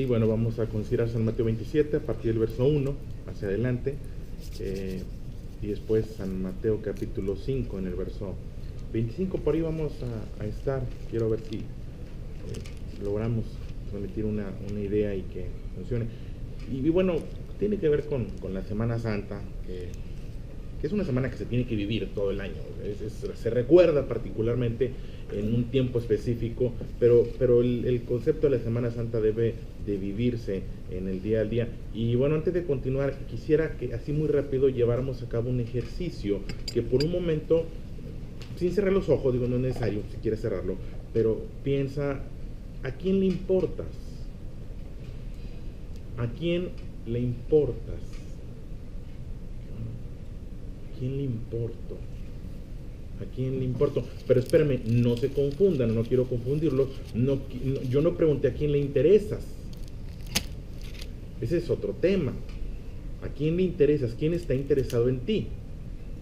Sí, bueno, vamos a considerar San Mateo 27 a partir del verso 1 hacia adelante, y después San Mateo capítulo 5 en el verso 25. Por ahí vamos a estar. Quiero ver si logramos transmitir una idea y que funcione. Y bueno, tiene que ver con la Semana Santa, que es una semana que se tiene que vivir todo el año. Se recuerda particularmente en un tiempo específico, pero el concepto de la Semana Santa debe de vivirse en el día al día. Y bueno, antes de continuar, quisiera que así muy rápido lleváramos a cabo un ejercicio que por un momento, sin cerrar los ojos, digo, no es necesario si quieres cerrarlo, pero piensa, ¿a quién le importas? ¿A quién le importas? ¿A quién le importo? ¿A quién le importo? Pero espérame, no se confundan, no quiero confundirlos. Yo no pregunté a quién le interesas. Ese es otro tema. ¿A quién le interesas? ¿Quién está interesado en ti?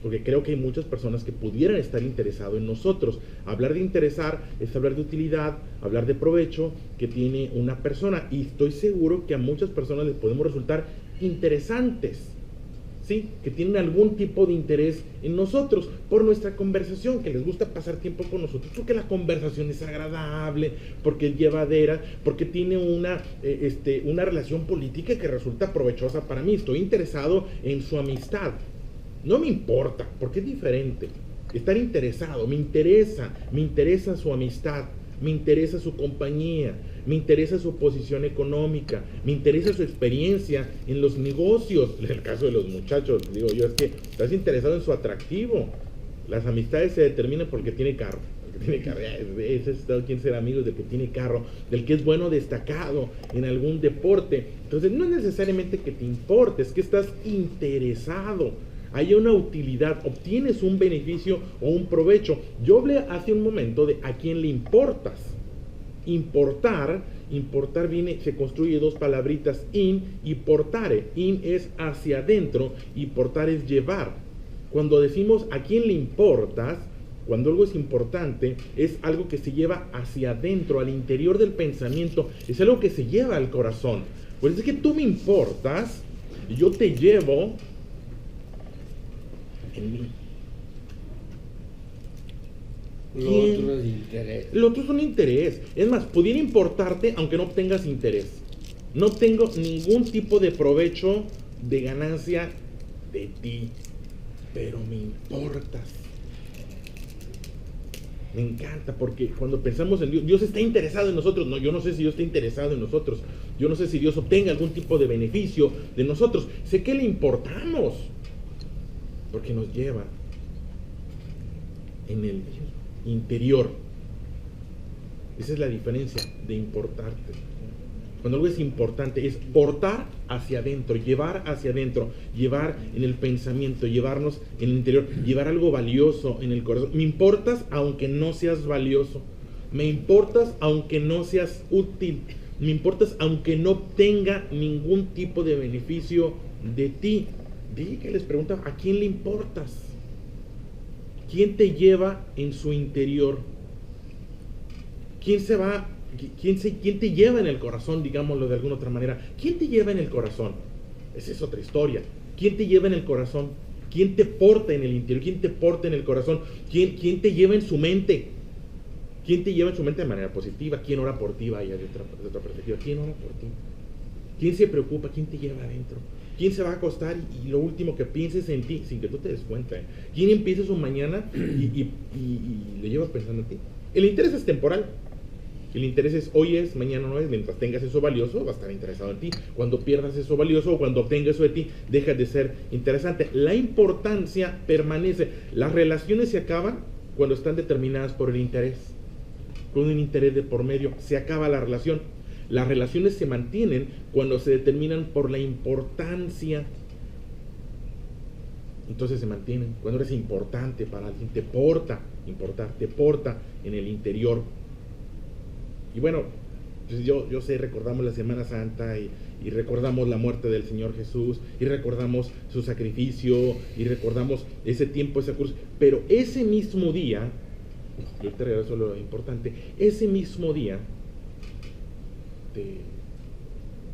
Porque creo que hay muchas personas que pudieran estar interesados en nosotros. Hablar de interesar es hablar de utilidad, hablar de provecho que tiene una persona. Y estoy seguro que a muchas personas les podemos resultar interesantes, ¿sí? Que tienen algún tipo de interés en nosotros por nuestra conversación, que les gusta pasar tiempo con nosotros, porque la conversación es agradable, porque es llevadera, porque tiene una relación política que resulta provechosa para mí. Estoy interesado en su amistad. No me importa, porque es diferente. Estar interesado, me interesa su amistad, me interesa su compañía, me interesa su posición económica, me interesa su experiencia en los negocios. En el caso de los muchachos, digo yo, es que estás interesado en su atractivo. Las amistades se determinan porque tiene carro. Ese es quien ser amigos del que tiene carro, del que es bueno destacado en algún deporte. Entonces no es necesariamente que te importe, es que estás interesado. Hay una utilidad, obtienes un beneficio o un provecho. Yo hablé hace un momento de a quién le importas. Importar viene, se construye dos palabritas, in y portare. In es hacia adentro y portar es llevar. Cuando decimos a quién le importas, cuando algo es importante, es algo que se lleva hacia adentro, al interior del pensamiento, es algo que se lleva al corazón. Pues es que tú me importas y yo te llevo en mí. Lo otro es interés. Lo otro es un interés. Es más, pudiera importarte aunque no obtengas interés. No obtengo ningún tipo de provecho, de ganancia de ti, pero me importas. Me encanta, porque cuando pensamos en Dios, Dios está interesado en nosotros. No, yo no sé si Dios está interesado en nosotros. Yo no sé si Dios obtenga algún tipo de beneficio de nosotros. Sé que le importamos, porque nos lleva en el interior. Esa es la diferencia de importarte. Cuando algo es importante, es portar hacia adentro, llevar hacia adentro, llevar en el pensamiento, llevarnos en el interior, llevar algo valioso en el corazón. Me importas aunque no seas valioso. Me importas aunque no seas útil. Me importas aunque no tenga ningún tipo de beneficio de ti. Dije que les pregunta, ¿a quién le importas? ¿Quién te lleva en su interior? ¿Quién te lleva en el corazón, digámoslo de alguna otra manera? ¿Quién te lleva en el corazón? Esa es otra historia. ¿Quién te lleva en el corazón? ¿Quién te porta en el interior? ¿Quién te porta en el corazón? ¿Quién te lleva en su mente? ¿Quién te lleva en su mente de manera positiva? ¿Quién ora por ti? Vaya, de otra perspectiva. ¿Quién ora por ti? ¿Quién se preocupa? ¿Quién te lleva adentro? ¿Quién se va a acostar y lo último que pienses en ti, sin que tú te des cuenta? ¿Quién empieza su mañana y le lleva pensando en ti? El interés es temporal. El interés es hoy es, mañana no es. Mientras tengas eso valioso, va a estar interesado en ti. Cuando pierdas eso valioso o cuando obtengas eso de ti, deja de ser interesante. La importancia permanece. Las relaciones se acaban cuando están determinadas por el interés. Con un interés de por medio, se acaba la relación. Las relaciones se mantienen cuando se determinan por la importancia. Entonces se mantienen. Cuando eres importante para alguien, te porta en el interior. Y bueno, pues yo sé, recordamos la Semana Santa y recordamos la muerte del Señor Jesús y recordamos su sacrificio y recordamos ese tiempo, esa cruz. Pero ese mismo día, yo te regreso lo importante, ese mismo día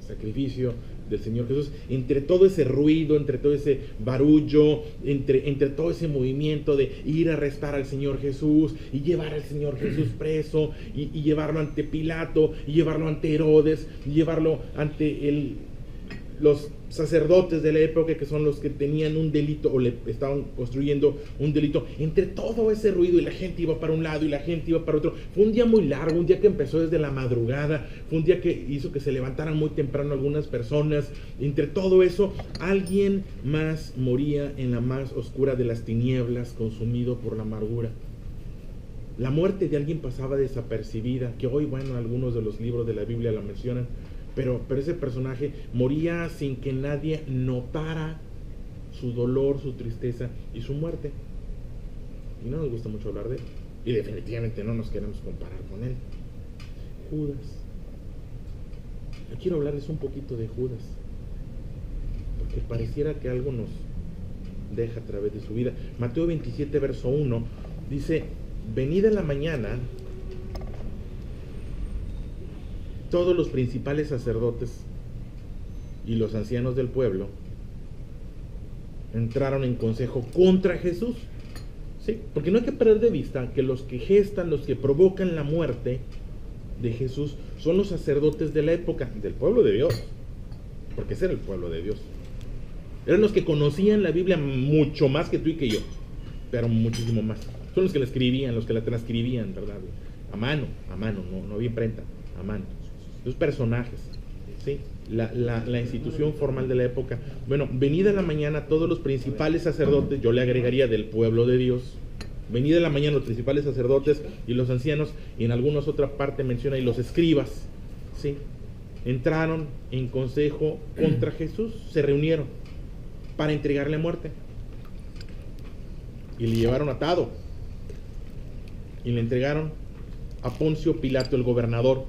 sacrificio del Señor Jesús, entre todo ese ruido, entre todo ese barullo, entre todo ese movimiento de ir a arrestar al Señor Jesús y llevar al Señor Jesús preso y llevarlo ante Pilato y llevarlo ante Herodes y llevarlo ante los sacerdotes de la época, que son los que tenían un delito o le estaban construyendo un delito, entre todo ese ruido, y la gente iba para un lado y la gente iba para otro. Fue un día muy largo, un día que empezó desde la madrugada, fue un día que hizo que se levantaran muy temprano algunas personas. Entre todo eso, alguien más moría en la más oscura de las tinieblas, consumido por la amargura. La muerte de alguien pasaba desapercibida, que hoy, bueno, algunos de los libros de la Biblia la mencionan, pero ese personaje moría sin que nadie notara su dolor, su tristeza y su muerte. Y no nos gusta mucho hablar de él. Y definitivamente no nos queremos comparar con él. Judas. Yo quiero hablarles un poquito de Judas, porque pareciera que algo nos deja a través de su vida. Mateo 27, verso 1, dice: venida la mañana, todos los principales sacerdotes y los ancianos del pueblo entraron en consejo contra Jesús. ¿Sí? Porque no hay que perder de vista que los que gestan, los que provocan la muerte de Jesús son los sacerdotes de la época, del pueblo de Dios, porque ese era el pueblo de Dios. Eran los que conocían la Biblia mucho más que tú y que yo, pero muchísimo más. Son los que la escribían, los que la transcribían, ¿verdad? A mano, no había imprenta, a mano. Los personajes, ¿sí? La institución formal de la época. Bueno, venida la mañana, todos los principales sacerdotes, yo le agregaría del pueblo de Dios, venida la mañana los principales sacerdotes y los ancianos, y en algunas otra parte menciona, y los escribas, ¿sí? Entraron en consejo contra Jesús, se reunieron para entregarle muerte, y le llevaron atado, y le entregaron a Poncio Pilato, el gobernador.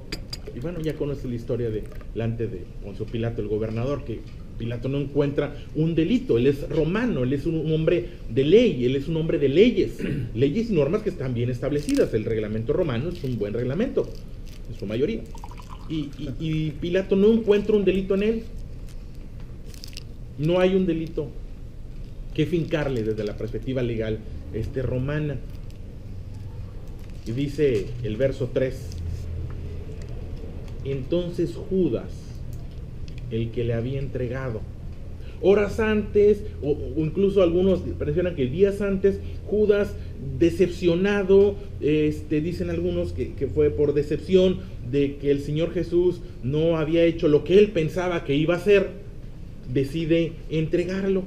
Y bueno, ya conoces la historia delante de Poncio Pilato, el gobernador, que Pilato no encuentra un delito. Él es romano, él es un hombre de ley, él es un hombre de leyes, leyes y normas que están bien establecidas. El reglamento romano es un buen reglamento, en su mayoría. Y Pilato no encuentra un delito en él. No hay un delito que fincarle desde la perspectiva legal romana. Y dice el verso 3: entonces Judas, el que le había entregado, horas antes, o incluso algunos mencionan que días antes, Judas, decepcionado, dicen algunos que fue por decepción de que el Señor Jesús no había hecho lo que él pensaba que iba a hacer, decide entregarlo.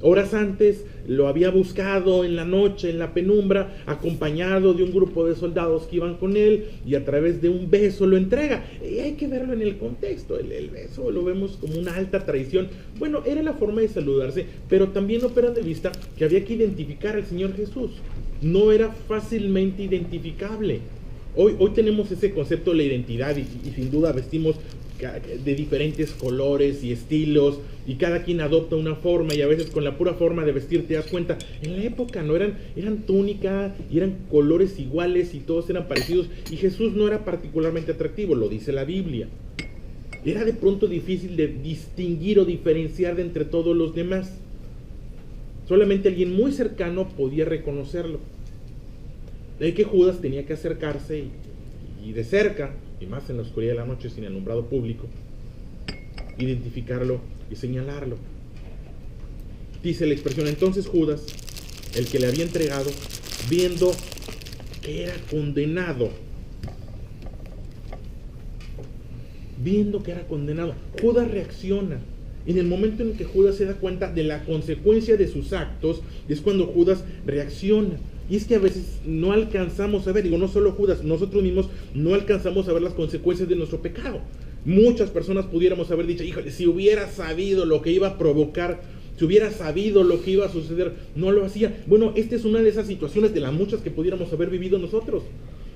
Horas antes lo había buscado en la noche, en la penumbra, acompañado de un grupo de soldados que iban con él, y a través de un beso lo entrega. Y hay que verlo en el contexto. El beso lo vemos como una alta traición. Bueno, era la forma de saludarse, pero también no pierdan de vista que había que identificar al Señor Jesús. No era fácilmente identificable. Hoy tenemos ese concepto de la identidad, y sin duda vestimos de diferentes colores y estilos, y cada quien adopta una forma, y a veces con la pura forma de vestir te das cuenta. En la época no eran túnica y eran colores iguales y todos eran parecidos, y Jesús no era particularmente atractivo, lo dice la Biblia. Era de pronto difícil de distinguir o diferenciar de entre todos los demás. Solamente alguien muy cercano podía reconocerlo. De ahí que Judas tenía que acercarse y de cerca, y más en la oscuridad de la noche sin alumbrado público, identificarlo y señalarlo. Dice la expresión: entonces Judas, el que le había entregado, viendo que era condenado, Judas reacciona. En el momento en el que Judas se da cuenta de la consecuencia de sus actos, es cuando Judas reacciona. Y es que a veces no alcanzamos a ver, no solo Judas, nosotros mismos no alcanzamos a ver las consecuencias de nuestro pecado. Muchas personas pudiéramos haber dicho: híjole, si hubiera sabido lo que iba a provocar, si hubiera sabido lo que iba a suceder, no lo hacía. Bueno, esta es una de esas situaciones de las muchas que pudiéramos haber vivido nosotros.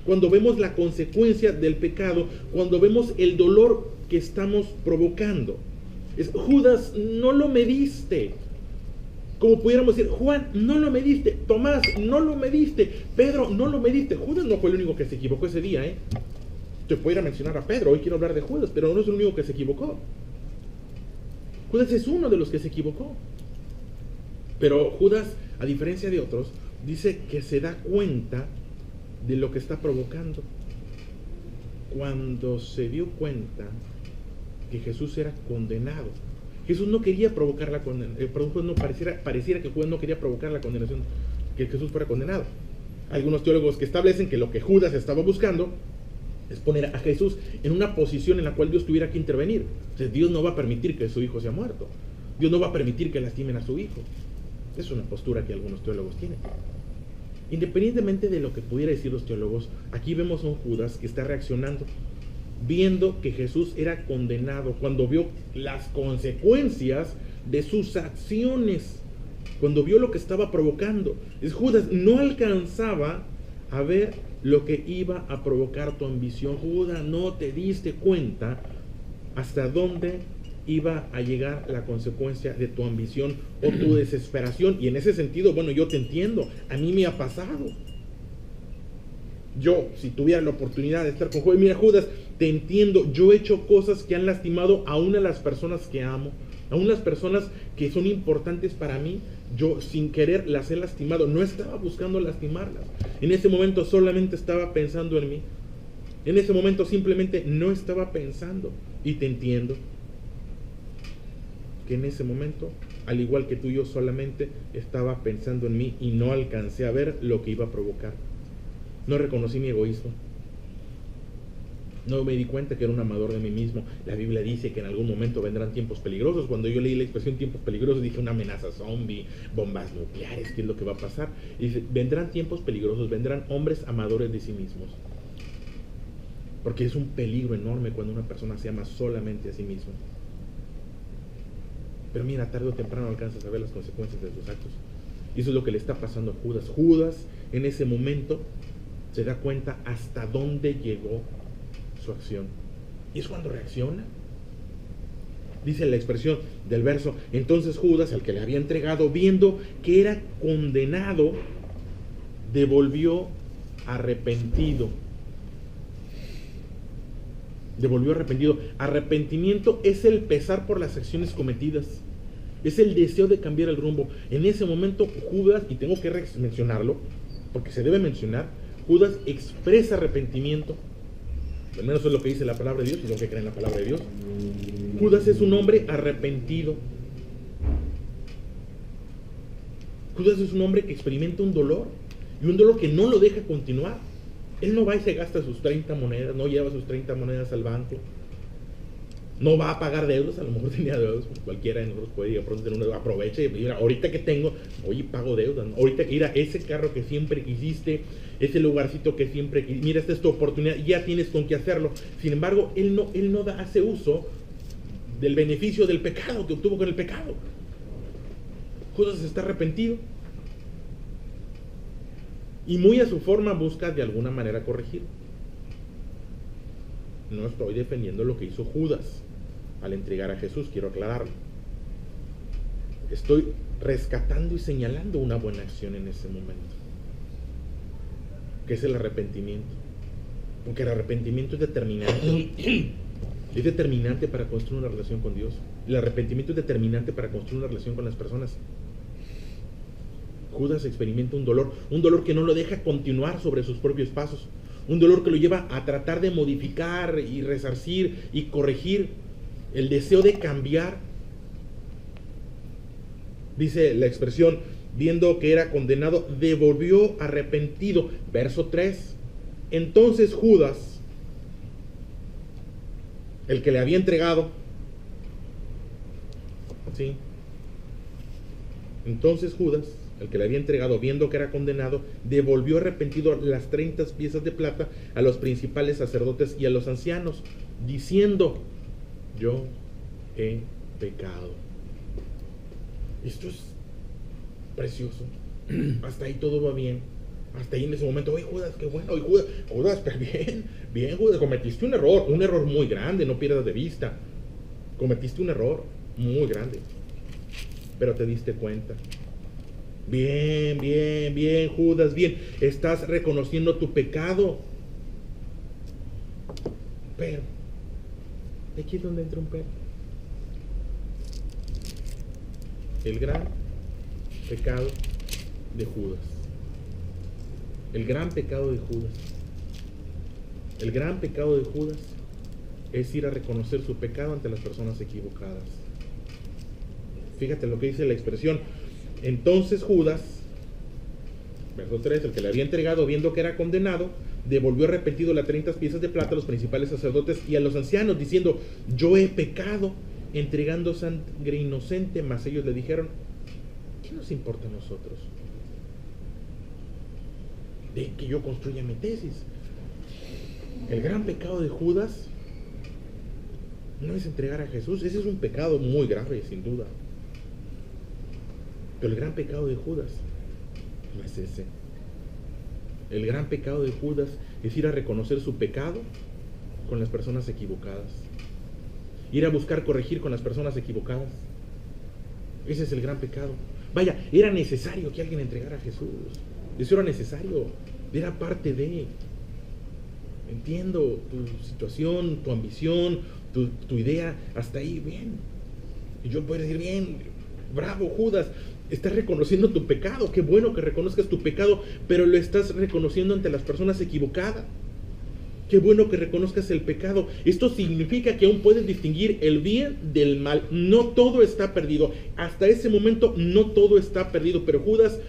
Cuando vemos la consecuencia del pecado, cuando vemos el dolor que estamos provocando. Judas, no lo mediste. Como pudiéramos decir: Juan, no lo mediste. Tomás, no lo mediste. Pedro, no lo mediste. Judas no fue el único que se equivocó ese día, Te puedo ir a mencionar a Pedro, hoy quiero hablar de Judas, pero no es el único que se equivocó. Judas es uno de los que se equivocó. Pero Judas, a diferencia de otros, dice que se da cuenta de lo que está provocando. Cuando se dio cuenta que Jesús era condenado, Jesús no quería provocar la condenación, pareciera que Judas no quería provocar la condenación, que Jesús fuera condenado. Algunos teólogos que establecen que lo que Judas estaba buscando es poner a Jesús en una posición en la cual Dios tuviera que intervenir. Entonces, Dios no va a permitir que su hijo sea muerto. Dios no va a permitir que lastimen a su hijo. Es una postura que algunos teólogos tienen. Independientemente de lo que pudiera decir los teólogos, aquí vemos a un Judas que está reaccionando, viendo que Jesús era condenado, cuando vio las consecuencias de sus acciones, cuando vio lo que estaba provocando. Judas no alcanzaba a ver lo que iba a provocar tu ambición. Judas, no te diste cuenta hasta dónde iba a llegar la consecuencia de tu ambición o tu desesperación. Y en ese sentido, bueno, yo te entiendo, a mí me ha pasado. Yo, si tuviera la oportunidad de estar con Judas, mira, Judas, te entiendo, yo he hecho cosas que han lastimado aún a las personas que amo, aún las personas que son importantes para mí. Yo sin querer las he lastimado, no estaba buscando lastimarlas. En ese momento solamente estaba pensando en mí. En ese momento simplemente no estaba pensando. Y te entiendo que en ese momento, al igual que tú, yo solamente estaba pensando en mí y no alcancé a ver lo que iba a provocar. No reconocí mi egoísmo. No me di cuenta que era un amador de mí mismo. La Biblia dice que en algún momento vendrán tiempos peligrosos. Cuando yo leí la expresión tiempos peligrosos, dije una amenaza zombie, bombas nucleares, ¿qué es lo que va a pasar? Y dice, vendrán tiempos peligrosos, vendrán hombres amadores de sí mismos. Porque es un peligro enorme cuando una persona se ama solamente a sí mismo. Pero mira, tarde o temprano alcanzas a ver las consecuencias de tus actos. Y eso es lo que le está pasando a Judas. Judas en ese momento se da cuenta hasta dónde llegó su acción. Y es cuando reacciona. Dice la expresión del verso: entonces Judas, al que le había entregado, viendo que era condenado, devolvió arrepentido. Devolvió arrepentido. Arrepentimiento es el pesar por las acciones cometidas. Es el deseo de cambiar el rumbo. En ese momento Judas, y tengo que mencionarlo, porque se debe mencionar, Judas expresa arrepentimiento. Al menos es lo que dice la palabra de Dios y lo que cree en la palabra de Dios. Judas es un hombre arrepentido. Judas es un hombre que experimenta un dolor, y un dolor que no lo deja continuar. Él no va y se gasta sus 30 monedas, no lleva sus 30 monedas al banco, no va a pagar deudas. A lo mejor tenía deudas, cualquiera de nosotros puede ir a pronto tener una, aprovecha y mira, ahorita que tengo, oye, pago deudas, ¿no? Ahorita que mira, ese carro que siempre quisiste, ese lugarcito que siempre quisiste, mira, esta es tu oportunidad, ya tienes con qué hacerlo. Sin embargo, él no hace uso del beneficio del pecado que obtuvo con el pecado. Judas está arrepentido y muy a su forma busca de alguna manera corregir. No estoy defendiendo lo que hizo Judas al entregar a Jesús, quiero aclararlo. Estoy rescatando y señalando una buena acción en ese momento, que es el arrepentimiento. Porque el arrepentimiento es determinante. Es determinante para construir una relación con Dios. El arrepentimiento es determinante para construir una relación con las personas. Judas experimenta un dolor que no lo deja continuar sobre sus propios pasos, un dolor que lo lleva a tratar de modificar y resarcir y corregir, el deseo de cambiar. Dice la expresión, viendo que era condenado, devolvió arrepentido. Verso 3, entonces Judas, el que le había entregado, ¿sí? Entonces Judas, el que le había entregado, viendo que era condenado, devolvió arrepentido las 30 piezas de plata a los principales sacerdotes y a los ancianos, diciendo, yo he pecado. Esto es precioso. Hasta ahí todo va bien. Hasta ahí en ese momento, oye Judas, qué bueno, oye Judas, pero bien Judas, cometiste un error muy grande, no pierdas de vista. Cometiste un error muy grande, pero te diste cuenta. Bien, Judas, bien. Estás reconociendo tu pecado. Pero, aquí es donde entra un pero. El gran pecado de Judas. El gran pecado de Judas. El gran pecado de Judas es ir a reconocer su pecado ante las personas equivocadas. Fíjate lo que dice la expresión. Entonces Judas, verso 3, el que le había entregado, viendo que era condenado, devolvió arrepentido las 30 piezas de plata a los principales sacerdotes y a los ancianos, diciendo: yo he pecado, entregando sangre inocente. Mas ellos le dijeron: ¿qué nos importa a nosotros de que yo construya mi tesis? El gran pecado de Judas no es entregar a Jesús. Ese es un pecado muy grave, sin duda. Pero el gran pecado de Judas no es ese. El gran pecado de Judas es ir a reconocer su pecado con las personas equivocadas. Ir a buscar corregir con las personas equivocadas. Ese es el gran pecado. Vaya, era necesario que alguien entregara a Jesús. Eso era necesario. Era parte de... Entiendo tu situación, tu ambición, tu idea. Hasta ahí, bien. Y yo puedo decir: bien, bravo Judas, estás reconociendo tu pecado. Qué bueno que reconozcas tu pecado, pero lo estás reconociendo ante las personas equivocadas. Qué bueno que reconozcas el pecado. Esto significa que aún puedes distinguir el bien del mal. No todo está perdido. Hasta ese momento no todo está perdido. Pero Judas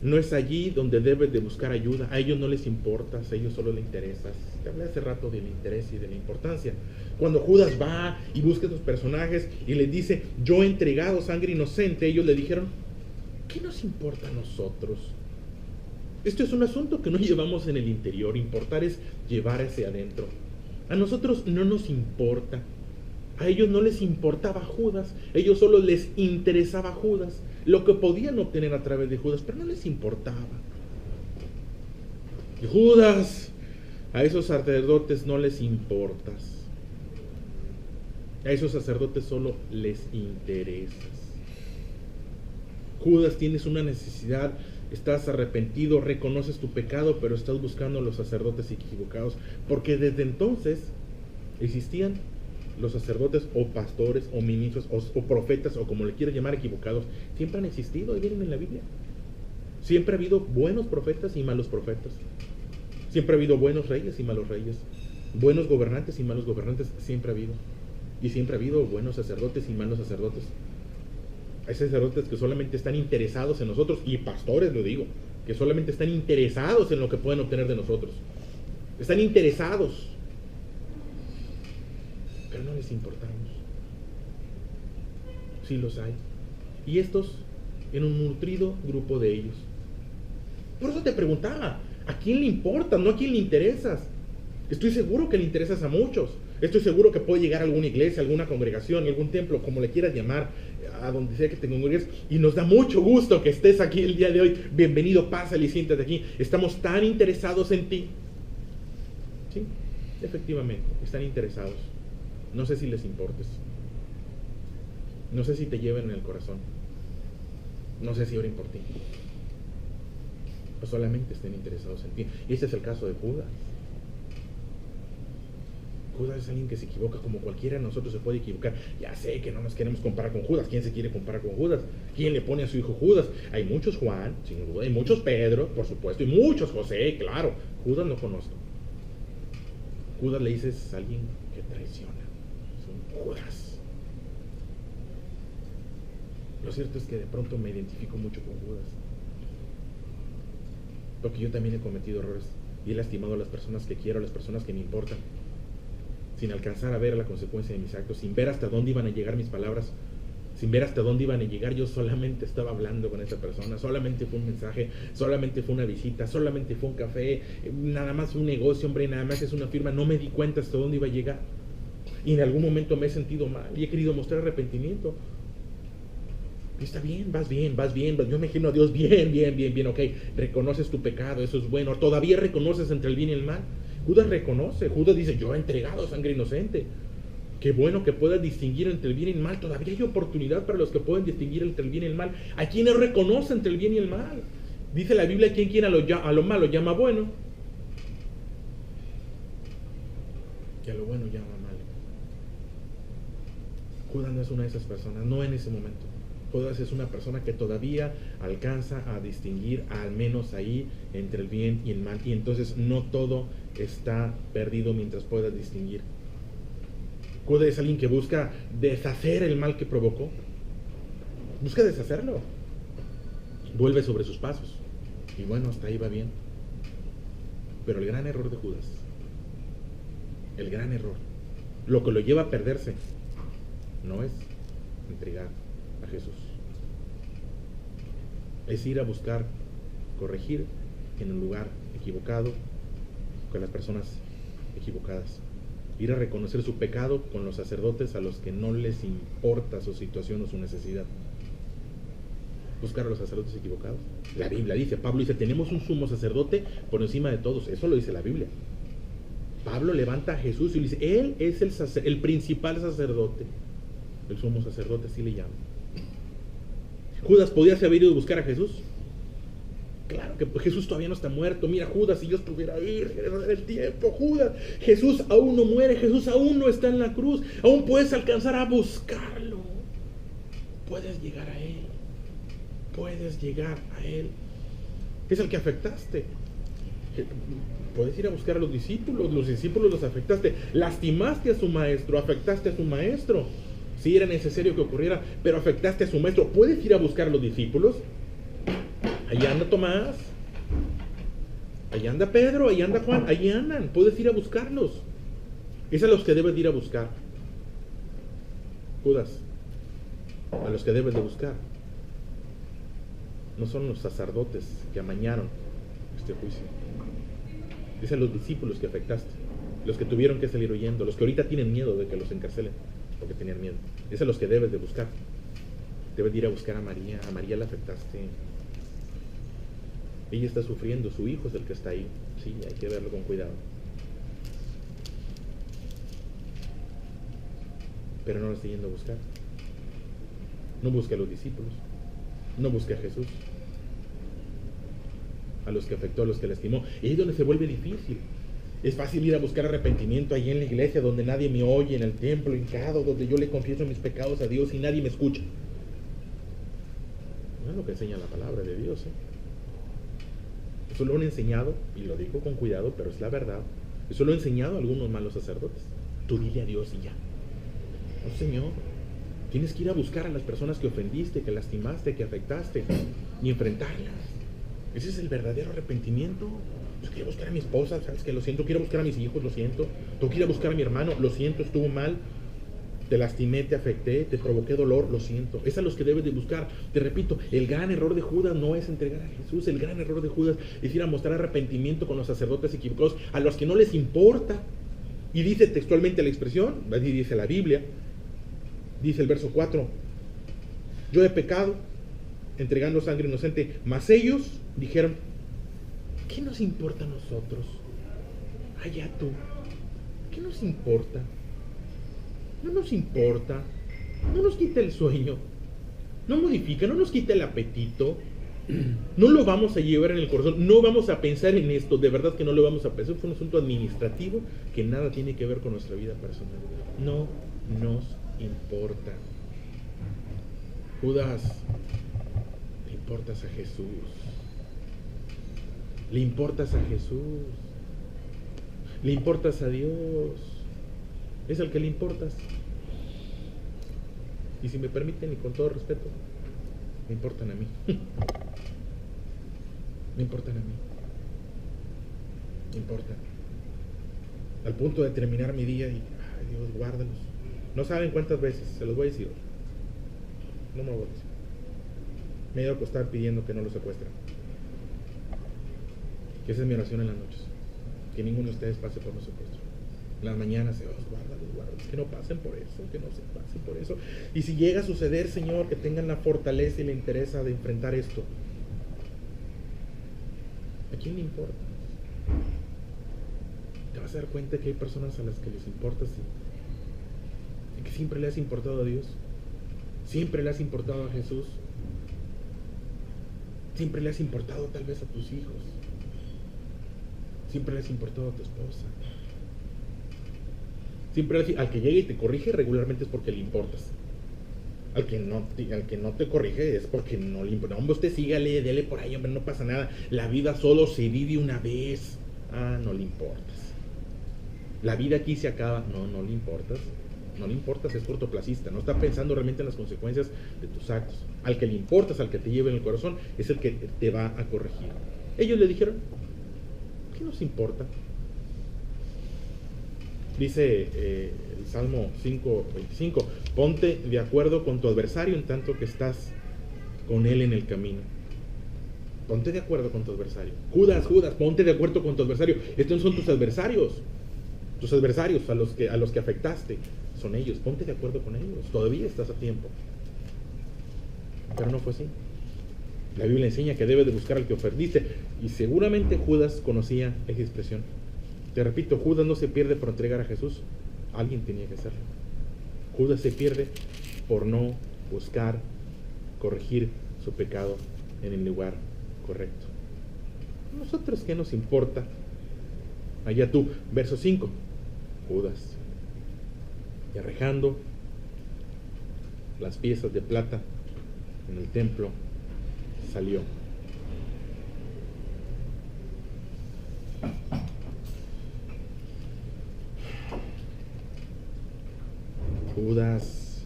no es allí donde debes de buscar ayuda. A ellos no les importas, a ellos solo les interesas. Te hablé hace rato del interés y de la importancia. Cuando Judas va y busca a esos personajes y les dice: yo he entregado sangre inocente, ellos le dijeron: ¿qué nos importa a nosotros? Esto es un asunto que no llevamos en el interior. Importar es llevar hacia adentro. A nosotros no nos importa. A ellos no les importaba Judas. A ellos solo les interesaba Judas, lo que podían obtener a través de Judas, pero no les importaba. Y Judas, a esos sacerdotes no les importas. A esos sacerdotes solo les interesas. Judas, tienes una necesidad, estás arrepentido, reconoces tu pecado, pero estás buscando a los sacerdotes equivocados, porque desde entonces existían los sacerdotes o pastores o ministros o profetas, o como le quieras llamar, equivocados. Siempre han existido, ahí vienen en la Biblia. Siempre ha habido buenos profetas y malos profetas. Siempre ha habido buenos reyes y malos reyes, buenos gobernantes y malos gobernantes. Siempre ha habido. Y siempre ha habido buenos sacerdotes y malos sacerdotes. Hay sacerdotes que solamente están interesados en nosotros, y pastores, lo digo, que solamente están interesados en lo que pueden obtener de nosotros. Están interesados, pero no les importamos. Sí los hay. Y estos en un nutrido grupo de ellos. Por eso te preguntaba, ¿a quién le importas? No a quién le interesas. Estoy seguro que le interesas a muchos. Estoy seguro que puede llegar a alguna iglesia, alguna congregación, algún templo, como le quieras llamar, a donde sea que te congregues, y nos da mucho gusto que estés aquí el día de hoy. Bienvenido, pásale y siéntate aquí. Estamos tan interesados en ti. Sí, efectivamente, están interesados. No sé si les importes. No sé si te lleven en el corazón. No sé si oren por ti. O solamente estén interesados en ti. Y ese es el caso de Judas. Judas es alguien que se equivoca como cualquiera de nosotros se puede equivocar. Ya sé que no nos queremos comparar con Judas. ¿Quién se quiere comparar con Judas? ¿Quién le pone a su hijo Judas? Hay muchos Juan, sin duda. Hay muchos Pedro, por supuesto. Y muchos José, claro. Judas no conozco. Judas le dices a alguien que traiciona. Es un Judas. Lo cierto es que de pronto me identifico mucho con Judas. Porque yo también he cometido errores. Y he lastimado a las personas que quiero, a las personas que me importan, sin alcanzar a ver la consecuencia de mis actos, sin ver hasta dónde iban a llegar mis palabras, sin ver hasta dónde iban a llegar. Yo solamente estaba hablando con esa persona, solamente fue un mensaje, solamente fue una visita, solamente fue un café, nada más un negocio, hombre, nada más es una firma. No me di cuenta hasta dónde iba a llegar, y en algún momento me he sentido mal y he querido mostrar arrepentimiento. Está bien, vas bien, yo me imagino a Dios bien, ok, reconoces tu pecado, eso es bueno, todavía reconoces entre el bien y el mal. Judas reconoce, Judas dice: yo he entregado sangre inocente. Qué bueno que puedas distinguir entre el bien y el mal. Todavía hay oportunidad para los que pueden distinguir entre el bien y el mal. Hay quienes reconocen entre el bien y el mal. Dice la Biblia: quien a lo malo llama bueno. que a lo bueno llama mal. Judas no es una de esas personas, no en ese momento. Judas es una persona que todavía alcanza a distinguir, al menos ahí, entre el bien y el mal. Y entonces no todo está perdido mientras pueda distinguir. Judas es alguien que busca deshacer el mal que provocó. Busca deshacerlo. Vuelve sobre sus pasos. Y bueno, hasta ahí va bien. Pero el gran error de Judas, el gran error, lo que lo lleva a perderse, no es entregar a Jesús. Es ir a buscar corregir en un lugar equivocado, con las personas equivocadas. Ir a reconocer su pecado con los sacerdotes a los que no les importa su situación o su necesidad. Buscar a los sacerdotes equivocados. La Biblia dice, Pablo dice, tenemos un sumo sacerdote por encima de todos. Eso lo dice la Biblia. Pablo levanta a Jesús y le dice, él es el principal sacerdote. El sumo sacerdote, así le llama. ¿Judas podía haber ido a buscar a Jesús? Claro que Jesús todavía no está muerto. Mira, Judas, si Dios pudiera ir, regresar el tiempo, Judas. Jesús aún no muere, Jesús aún no está en la cruz. Aún puedes alcanzar a buscarlo. Puedes llegar a Él. Puedes llegar a Él. Es el que afectaste. Puedes ir a buscar a los discípulos los afectaste. Lastimaste a su maestro, afectaste a su maestro. Sí era necesario que ocurriera, pero afectaste a su maestro. ¿Puedes ir a buscar a los discípulos? Ahí anda Tomás, ahí anda Pedro, ahí anda Juan, ahí andan. Puedes ir a buscarlos. Es a los que debes de ir a buscar. Judas, a los que debes de buscar. No son los sacerdotes que amañaron este juicio. Es a los discípulos que afectaste, los que tuvieron que salir huyendo, los que ahorita tienen miedo de que los encarcelen, porque tenían miedo. Es a los que debes de buscar. Debes de ir a buscar a María la afectaste. Ella está sufriendo, su hijo es el que está ahí. Sí, hay que verlo con cuidado. Pero no lo estoy yendo a buscar. No busque a los discípulos. No busque a Jesús. A los que afectó, a los que lastimó. Y ahí es donde se vuelve difícil. Es fácil ir a buscar arrepentimiento allí en la iglesia, donde nadie me oye, en el templo, hincado, donde yo le confieso mis pecados a Dios y nadie me escucha. No es lo que enseña la palabra de Dios, Eso lo han enseñado, y lo digo con cuidado, pero es la verdad. Eso lo han enseñado algunos malos sacerdotes. Tú dile a Dios y ya. No, Señor. Tienes que ir a buscar a las personas que ofendiste, que lastimaste, que afectaste, y enfrentarlas. Ese es el verdadero arrepentimiento. Yo quiero buscar a mi esposa, sabes que lo siento. Quiero buscar a mis hijos, lo siento. Tengo que ir a buscar a mi hermano, lo siento, estuvo mal. Te lastimé, te afecté, te provoqué dolor, lo siento. Es a los que debes de buscar. Te repito, el gran error de Judas no es entregar a Jesús. El gran error de Judas es ir a mostrar arrepentimiento con los sacerdotes equivocados, a los que no les importa. Y dice textualmente la expresión, así dice la Biblia, dice el verso 4, yo he pecado entregando sangre inocente, mas ellos dijeron, ¿qué nos importa a nosotros? Allá tú, ¿qué nos importa? No nos importa, no nos quita el sueño, no modifica, no nos quita el apetito, no lo vamos a llevar en el corazón, no vamos a pensar en esto, de verdad que no lo vamos a pensar. Fue un asunto administrativo que nada tiene que ver con nuestra vida personal. No nos importa. Judas, le importas a Jesús, le importas a Jesús, le importas a Dios. Es al que le importas. Y si me permiten, y con todo respeto, me importan a mí. Me importan a mí. Me importan. Al punto de terminar mi día y, ay Dios, guárdalos. No saben cuántas veces, se los voy a decir. No me lo voy a decir. Me he ido a acostar pidiendo que no los secuestren. Que esa es mi oración en las noches. Que ninguno de ustedes pase por un secuestro. En las mañanas, Dios, guárdalos, que no pasen por eso, que no se pasen por eso. Y si llega a suceder, Señor, que tengan la fortaleza y la interés de enfrentar esto. ¿A quién le importa? Te vas a dar cuenta que hay personas a las que les importa, sí. Y que siempre le has importado a Dios. Siempre le has importado a Jesús. Siempre le has importado tal vez a tus hijos. Siempre le has importado a tu esposa. Siempre al que llega y te corrige regularmente es porque le importas. Al que no te corrige es porque no le importa. Hombre, usted sígale, dele por ahí, hombre, no pasa nada. La vida solo se vive una vez. Ah, no le importas. La vida aquí se acaba. No le importas. No le importas, es cortoplacista. No está pensando realmente en las consecuencias de tus actos. Al que le importas, al que te lleve en el corazón, es el que te va a corregir. Ellos le dijeron, ¿qué nos importa? Dice el Salmo 5:25, ponte de acuerdo con tu adversario en tanto que estás con él en el camino. Ponte de acuerdo con tu adversario. Judas, ponte de acuerdo con tu adversario. Estos son tus adversarios. Tus adversarios a los que afectaste. Son ellos. Ponte de acuerdo con ellos. Todavía estás a tiempo. Pero no fue así. La Biblia enseña que debes de buscar al que ofendiste. Y seguramente Judas conocía esa expresión. Te repito, Judas no se pierde por entregar a Jesús. Alguien tenía que hacerlo. Judas se pierde por no buscar corregir su pecado en el lugar correcto. ¿Nosotros qué nos importa? Allá tú, verso 5. Judas, y arrejando las piezas de plata en el templo, salió. Judas,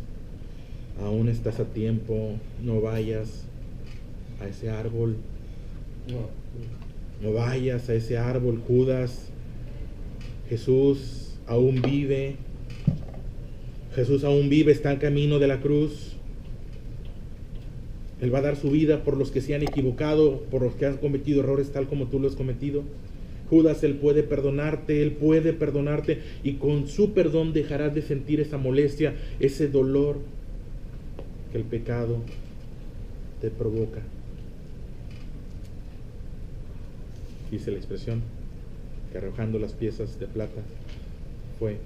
aún estás a tiempo, no vayas a ese árbol. No vayas a ese árbol, Judas. Jesús aún vive. Jesús aún vive, está en camino de la cruz. Él va a dar su vida por los que se han equivocado, por los que han cometido errores tal como tú lo has cometido. Judas, Él puede perdonarte y con su perdón dejarás de sentir esa molestia, ese dolor que el pecado te provoca. Dice la expresión que arrojando las piezas de plata fue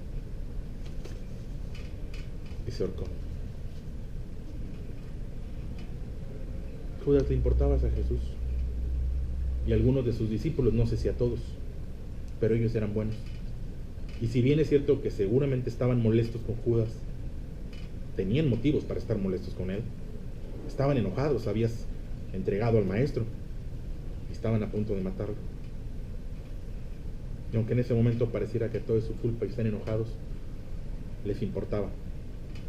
y se ahorcó. Judas le importabas a Jesús y a algunos de sus discípulos, no sé si a todos, pero ellos eran buenos. Y si bien es cierto que seguramente estaban molestos con Judas, tenían motivos para estar molestos con él. Estaban enojados, habías entregado al maestro y estaban a punto de matarlo. Y aunque en ese momento pareciera que todo es su culpa y están enojados, les importaba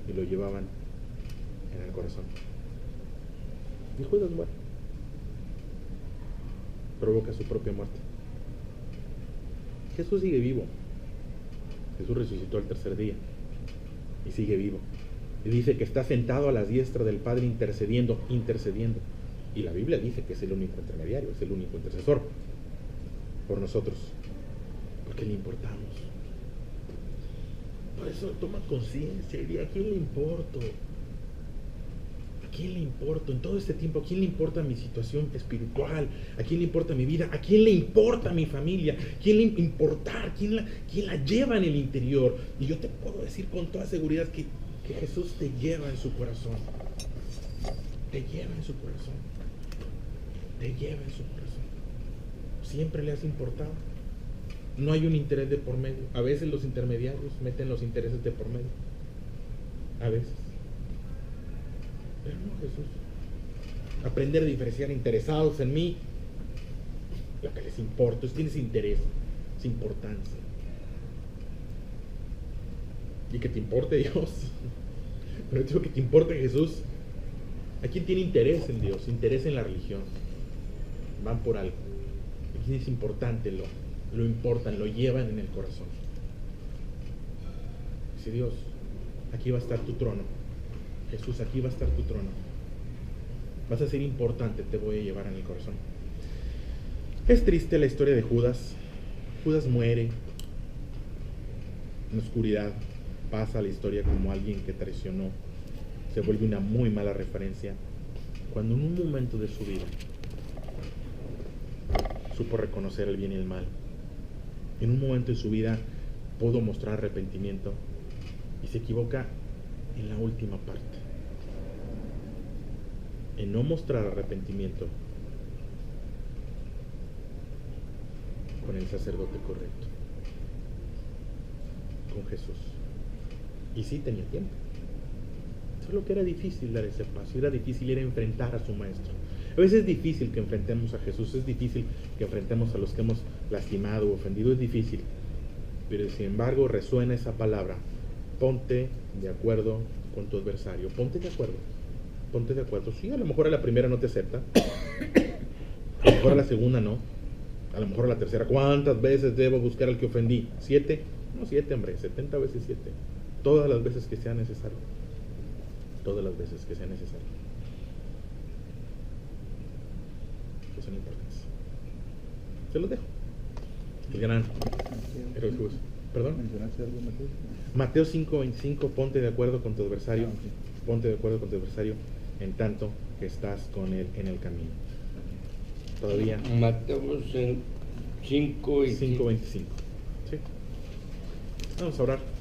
y lo llevaban en el corazón. Y Judas muere. Provoca su propia muerte. Jesús sigue vivo. Jesús resucitó al tercer día y sigue vivo. Y dice que está sentado a la diestra del Padre intercediendo. Y la Biblia dice que es el único intermediario, es el único intercesor por nosotros, porque le importamos. Por eso toma conciencia y di, ¿a quién le importo? ¿A quién le importo? En todo este tiempo, ¿a quién le importa mi situación espiritual? ¿A quién le importa mi vida? ¿A quién le importa mi familia? ¿Quién le importa? ¿Quién la lleva en el interior? Y yo te puedo decir con toda seguridad que Jesús te lleva en su corazón. Te lleva en su corazón. Te lleva en su corazón. Siempre le has importado. No hay un interés de por medio. A veces los intermediarios meten los intereses de por medio. A veces. Pero no, Jesús. Aprender a diferenciar interesados en mí. Lo que les importa es tienes interés, es importancia. Y que te importe Dios. Pero digo que te importe Jesús. ¿A quién tiene interés en Dios? Interés en la religión. Van por algo. ¿A quién es importante? Lo importan, lo llevan en el corazón. Dice Dios, aquí va a estar tu trono. Jesús, aquí va a estar tu trono. Vas a ser importante, te voy a llevar en el corazón. Es triste la historia de Judas. Judas muere en la oscuridad. Pasa la historia como alguien que traicionó. Se vuelve una muy mala referencia. Cuando en un momento de su vida supo reconocer el bien y el mal. En un momento de su vida pudo mostrar arrepentimiento y se equivoca en la última parte. En no mostrar arrepentimiento con el sacerdote correcto, con Jesús. Y sí tenía tiempo. Solo que era difícil dar ese paso, era difícil ir a enfrentar a su maestro. A veces es difícil que enfrentemos a Jesús, es difícil que enfrentemos a los que hemos lastimado o ofendido, es difícil. Pero sin embargo resuena esa palabra: ponte de acuerdo con tu adversario, ponte de acuerdo. Ponte de acuerdo. Sí, a lo mejor a la primera no te acepta, a lo mejor a la segunda no, a lo mejor a la tercera. ¿Cuántas veces debo buscar al que ofendí? ¿7? No, 7, hombre, 70 veces 7. Todas las veces que sea necesario. Todas las veces que sea necesario. Que son importantes. Se los dejo. El gran héroe Jesús. ¿Perdón? ¿Mencionaste algo, Mateo? Mateo 5:25, ponte de acuerdo con tu adversario. Ah, okay. Ponte de acuerdo con tu adversario en tanto que estás con él en el camino. Todavía. Mateo 5 y 5:25. Sí. Vamos a orar.